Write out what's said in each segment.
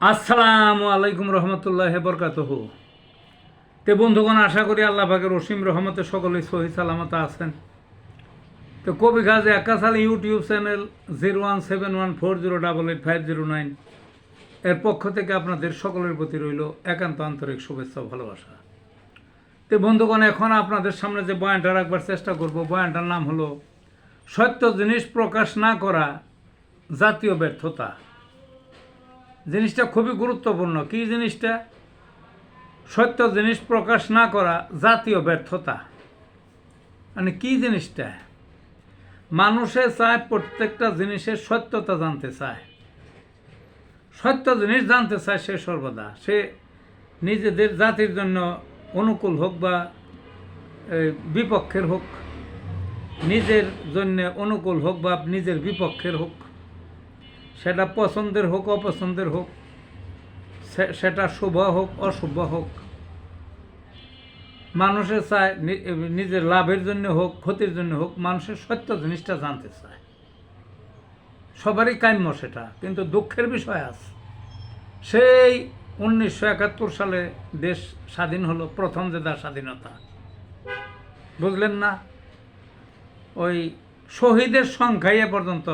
আসসালামু আলাইকুম রহমতুল্লাহ বরকাতহু। তে বন্ধুগণ, আশা করি আল্লাহ পাকের অসীম রহমতে সকলেই সহি সালামত আছেন। তো কবি গাজী আক্কাস আলী ইউটিউব চ্যানেল 017140885009 এর পক্ষ থেকে আপনাদের সকলের প্রতি রইল একান্ত আন্তরিক শুভেচ্ছা ও ভালোবাসা। তো বন্ধুগণ, এখন আপনাদের সামনে যে বয়ানটা রাখবার চেষ্টা করব, বয়ানটার নাম হলো সত্য জিনিস প্রকাশ না করা জাতীয় ব্যর্থতা। জিনিসটা খুবই গুরুত্বপূর্ণ। কি জিনিসটা? সত্য জিনিস প্রকাশ না করা জাতীয় ব্যর্থতা। মানে কি জিনিসটা? মানুষে চায় প্রত্যেকটা জিনিসের সত্যতা জানতে চায়, সত্য জিনিস জানতে চায় সে সর্বদা। সে নিজেদের জাতির জন্য অনুকূল হোক বা বিপক্ষের হোক, নিজের জন্য অনুকূল হোক বা নিজের বিপক্ষের হোক, সেটা পছন্দের হোক অপছন্দের হোক, সেটা শুভ হোক অশুভ হোক, মানুষের চায় নিজের লাভের জন্য হোক ক্ষতির জন্য হোক, মানুষের সত্য জিনিসটা জানতে চায়। সবারই কাম্য সেটা, কিন্তু দুঃখের বিষয় আছে। সেই 1971 সালে দেশ স্বাধীন হলো, প্রথম যে তার স্বাধীনতা, বুঝলেন না? ওই শহীদের সংখ্যাই এ পর্যন্ত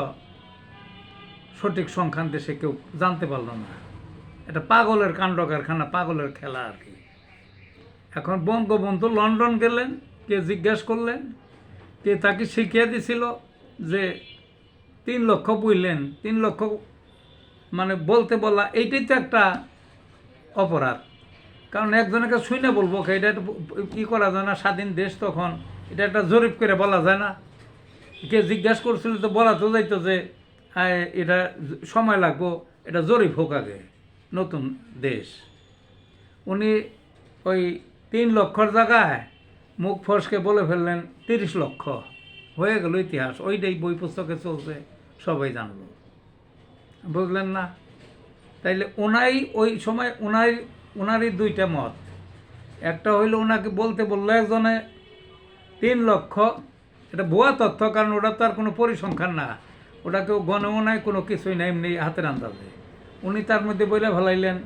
সঠিক সংখ্যান দেশে কেউ জানতে পারল না। এটা পাগলের কাণ্ড কারখানা, পাগলের খেলা আর কি। এখন বঙ্গবন্ধু লন্ডন গেলেন, কে জিজ্ঞেস করলেন, কে তাকে শিখিয়ে দিছিল যে 3 লক্ষ বুঝলেন, 3 লক্ষ মানে বলতে বলা এইটাই তো একটা অপরাধ। কারণ একজনকে শুনে বলবো এটা কি করা যায় না, স্বাধীন দেশ তখন, এটা একটা জরিপ করে বলা যায় না? কে জিজ্ঞাসা করছিল তো বলা তো যাইতো যে এটা সময় লাগবো, এটা জরিপ হোক আগে, নতুন দেশ। উনি ওই 3 লক্ষর জায়গায় মুখ ফসকে বলে ফেললেন 30 লক্ষ। হয়ে গেল ইতিহাস, ওইটাই বই পুস্তকে চলছে, সবাই জানলো। বুঝলেন না? তাইলে ওনাই ওই সময় ওনারই দুইটা মত। একটা হইলো ওনাকে বলতে বললো একজনে 3 লক্ষ, এটা ভুয়া তথ্য, কারণ ওটা তো আর কোনো পরিসংখ্যান না, ওটা কেউ গণেও নাই, কোনো কিছুই নাই, এমনি হাতের আন্দাজে। উনি তার মধ্যে বলে ফেলাইলেন,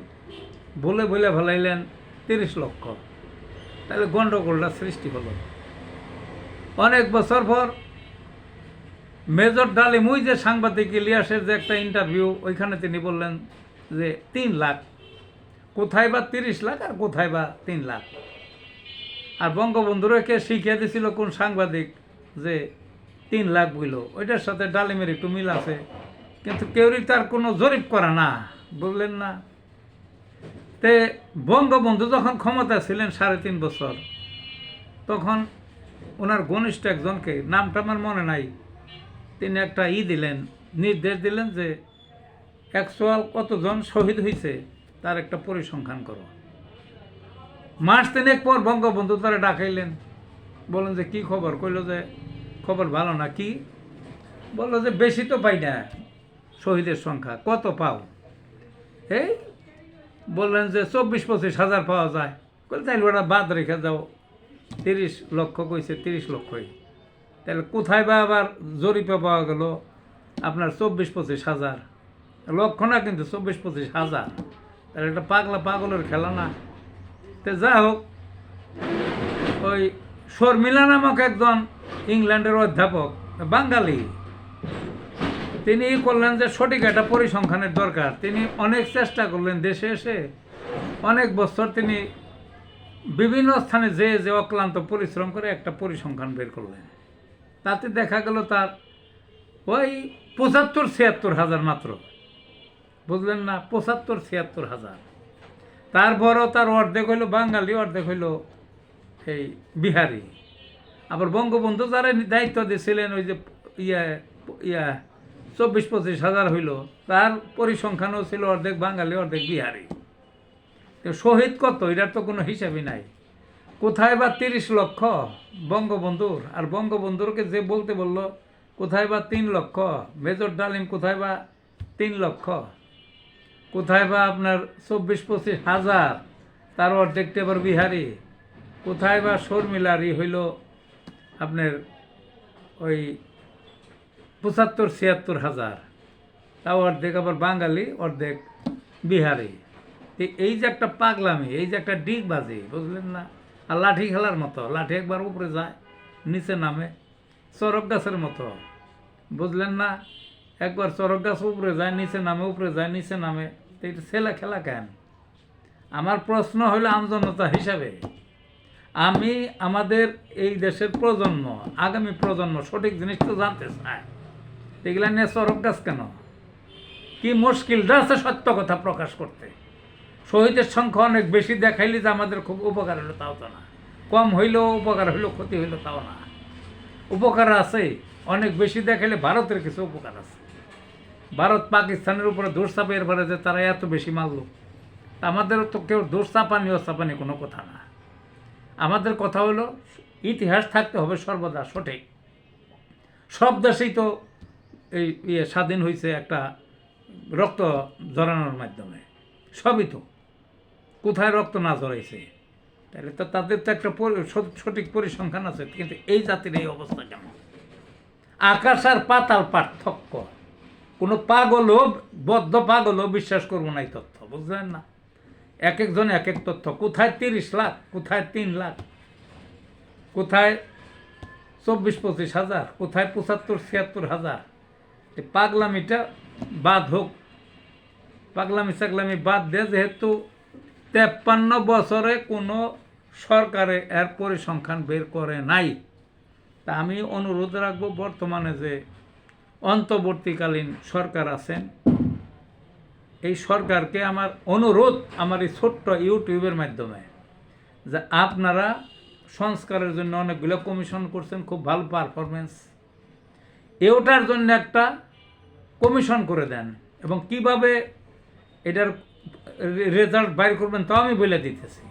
বলে ফেলাইলেন 30 লক্ষ। তাহলে গণ্ডগোলটা সৃষ্টি হলো। অনেক বছর পর মেজর ডালিম, ওই যে সাংবাদিক ইলিয়াসের যে একটা ইন্টারভিউ, ওইখানে তিনি বললেন যে 3 লাখ। কোথায় বা 30 লাখ আর কোথায় বা 3 লাখ। আর বঙ্গবন্ধুরকে শিখিয়ে দিছিল কোন সাংবাদিক যে 3 লাখ বইল, ওইটার সাথে ডালিমের একটু মিল আছে, কিন্তু কেউই তার কোনো জরিপ করা না। বুঝলেন না? তে বঙ্গবন্ধু যখন ক্ষমতা ছিলেন 3.5 বছর, তখন ওনার ঘনিষ্ঠ একজনকে, নামটা আমার মনে নাই, তিনি একটা দিলেন, নির্দেশ দিলেন যে অ্যাকচুয়াল কতজন শহীদ হয়েছে তার একটা পরিসংখ্যান করো। মাস 3 পর বঙ্গবন্ধু তারা ডাকাইলেন, বললেন যে কি খবর? কইল যে খবর ভালো না। কি? বললো যে বেশি তো পাই না শহীদের সংখ্যা। কত পাও? এই বললেন যে 24-25 হাজার পাওয়া যায়। বলে তাইলে ওরা বাদ রেখে যাও, 30 লক্ষ কইছে, 30 লক্ষই। তাহলে কোথায় বা আবার জরিপে পাওয়া গেল আপনার 24-25 হাজার। লক্ষ না কিন্তু, 24-25 হাজার। তাহলে একটা পাগলের খেলা না? তো যা হোক, ওই শর্মিলা নামক একজন ইংল্যান্ডের অধ্যাপক, বাঙালি, তিনি করলেন যে সঠিক একটা পরিসংখ্যানের দরকার। তিনি অনেক চেষ্টা করলেন, দেশে এসে অনেক বছর তিনি বিভিন্ন স্থানে যে অক্লান্ত পরিশ্রম করে একটা পরিসংখ্যান বের করলেন। তাতে দেখা গেল তার ওই 75-76 হাজার মাত্র। বুঝলেন না? 75-76 হাজার। তারপরও তার অর্ধেক হইল বাঙালি, অর্ধেক হইল এই বিহারি। আবার বঙ্গবন্ধু যারা দায়িত্ব দিয়েছিলেন, ওই যে ইয়া ইয়া 24-25 হাজার হইল, তার পরিসংখ্যানও ছিল অর্ধেক বাঙালি অর্ধেক বিহারি। তো শহীদ কত, এটার তো কোনো হিসাবই নাই। কোথায় বা 30 লক্ষ বঙ্গবন্ধুর, আর বঙ্গবন্ধুরকে যে বলতে বললো কোথায় বা 3 লক্ষ। মেজর ডালিম কোথায় বা 3 লক্ষ, কোথায় বা আপনার 24-25 হাজার, তার অর্ধেকটি আবার বিহারি। কোথায় বা শর্মিলারই হইল আপনার ওই 75-76 হাজার, তাও অর্ধেক আবার বাঙালি অর্ধেক বিহারে। এই যে একটা পাগলামি, এই যে একটা ডিগবাজি, বুঝলেন না? আর লাঠি খেলার মতো, লাঠি একবার উপরে যায় নিচে নামে, চরক গাছের মতো, বুঝলেন না? একবার চরক গাছ উপরে যায় নিচে নামে, উপরে যায় নিচে নামে। তো এটা ছেলে খেলা কেন? আমার প্রশ্ন হলো আমজনতা হিসাবে, আমি আমাদের এই দেশের প্রজন্ম, আগামী প্রজন্ম সঠিক জিনিস তো জানতে চায়, এগুলা নিয়ে চরক গাছ কেন? কি মুশকিলটা আছে সত্য কথা প্রকাশ করতে? শহীদের সংখ্যা অনেক বেশি দেখাইলে যে আমাদের খুব উপকার হলো তাও তো না, কম হইলেও উপকার হইলো, ক্ষতি হইলো তাও না। উপকার আছে, অনেক বেশি দেখাইলে ভারতের কিছু উপকার আছে। ভারত পাকিস্তানের উপরে দোষ চাপিয়ে পারে যে তারা এত বেশি মারল, আমাদেরও তো কেউ দোষ চাপানি ও চাপানি কোনো কথা না। আমাদের কথা হলো ইতিহাস থাকতে হবে সর্বদা সঠিক। সব দেশেই তো এই স্বাধীন হয়েছে একটা রক্ত জড়ানোর মাধ্যমে, সবই তো, কোথায় রক্ত না জড়াইছে? তাহলে তো তাদের তো একটা সঠিক পরিসংখ্যান আছে। কিন্তু এই জাতির এই অবস্থা কেমন? আকাশ আর পাতাল পার্থক্য। কোনো পাগলও, বদ্ধ পাগলও বিশ্বাস করবো না এই তথ্য, বুঝলেন না? এক একজন এক এক তথ্য, কোথায় 30 লাখ, কোথায় 3 লাখ, কোথায় 24-25 হাজার, কোথায় 75-76 হাজার। পাগলামিটা বাদ হোক, পাগলামি সাগলামি বাদ দিয়ে, যেহেতু 53 বছরে কোনো সরকারে এর পরিসংখ্যান বের করে নাই, তা আমি অনুরোধ রাখবো বর্তমানে যে অন্তর্বর্তীকালীন সরকার আছেন, এই সরকারকে আমার অনুরোধ, আমার এই ছোট্ট ইউটিউবের মাধ্যমে, যে আপনারা সংস্কারের জন্য অনেকগুলো কমিশন করছেন, খুব ভালো পারফরমেন্স, এটার জন্য একটা কমিশন করে দেন, এবং কিভাবে এটার রেজাল্ট বাইর করবেন তাও আমি বলে দিতেছি।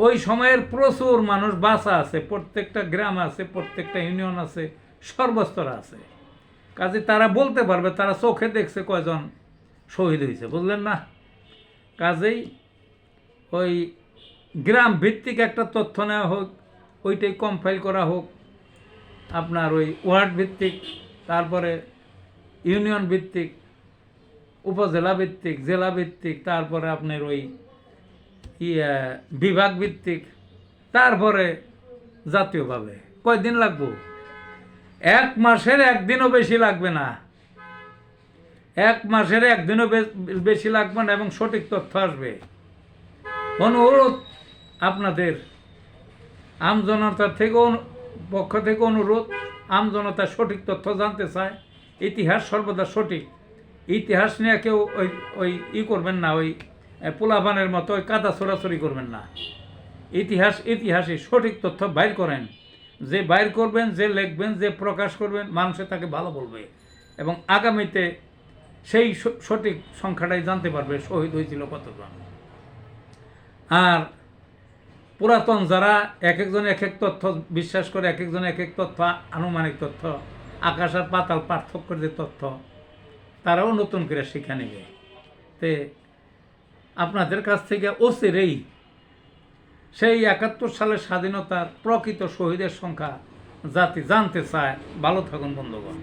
ওই সময়ের প্রচুর মানুষ বাঁচা আছে, প্রত্যেকটা গ্রাম আছে, প্রত্যেকটা ইউনিয়ন আছে, সর্বস্তরে আছে, কাজে তারা বলতে পারবে তারা চোখে দেখছে কয়জন শহীদ হয়েছে, বুঝলেন না? কাজেই ওই গ্রাম ভিত্তিক একটা তথ্য নেওয়া হোক, ওইটাই কম্পাইল করা হোক, আপনার ওই ওয়ার্ড ভিত্তিক, তারপরে ইউনিয়ন ভিত্তিক, উপজেলা ভিত্তিক, জেলা ভিত্তিক, তারপরে আপনার ওই বিভাগ ভিত্তিক, তারপরে জাতীয়ভাবে। কয়দিন লাগবো? 1 মাসের 1 দিনও বেশি লাগবে না, 1 মাসের 1 দিনও বেশি লাগবে না, এবং সঠিক তথ্য আসবে। অনুরোধ আপনাদের আমজনতার থেকে, পক্ষ থেকে অনুরোধ, আমজনতা সঠিক তথ্য জানতে চায়, ইতিহাস সর্বদা সঠিক। ইতিহাস নিয়ে কেউ ওই করবেন না, ওই পোলাপানের মতো ওই কাদা ছোড়াছড়ি করবেন না। ইতিহাসে সঠিক তথ্য বাইর করেন, যে বাইর করবেন, যে লিখবেন, যে প্রকাশ করবেন, মানুষে তাকে ভালো বলবে, এবং আগামীতে সেই সঠিক সংখ্যাটাই জানতে পারবে শহীদ হয়েছিল কতজন। আর পুরাতন যারা এক একজন এক এক তথ্য বিশ্বাস করে, এক একজন এক এক তথ্য, আনুমানিক তথ্য, আকাশ আর পাতাল পার্থক্যের যে তথ্য, তারাও নতুন করে শিক্ষা নেবে। তে আপনাদের কাছ থেকে অচিরেই সেই 71 সালের স্বাধীনতার প্রকৃত শহীদের সংখ্যা জাতি জানতে চায়। ভালো থাকুন বন্ধুগণ।